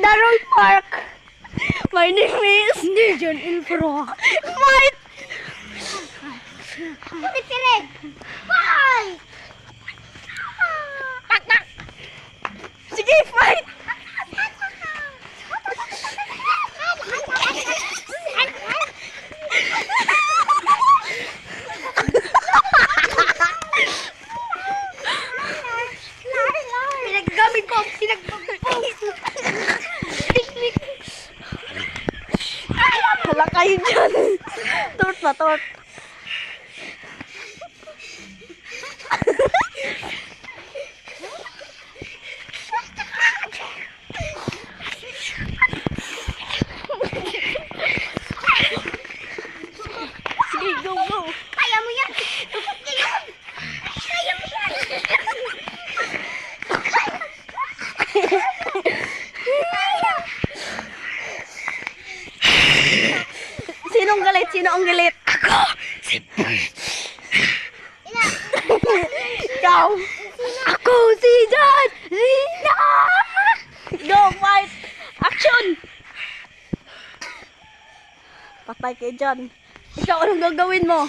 Daryl Park. My name is Nejan Ilfro. Fight! Fight! Sige, fight! Pinagagamit ko ang Hala kayo dyan. Tort pa, tort. Sige, go, go. Kaya mo yan. Tupot niya yun. Kaya mo yan. Sinong galit? Sino ang galit? Ako! Si Ikaw! Ako si John! Rina! Go, fight! Action! Patay kay John. Ikaw, anong gagawin mo?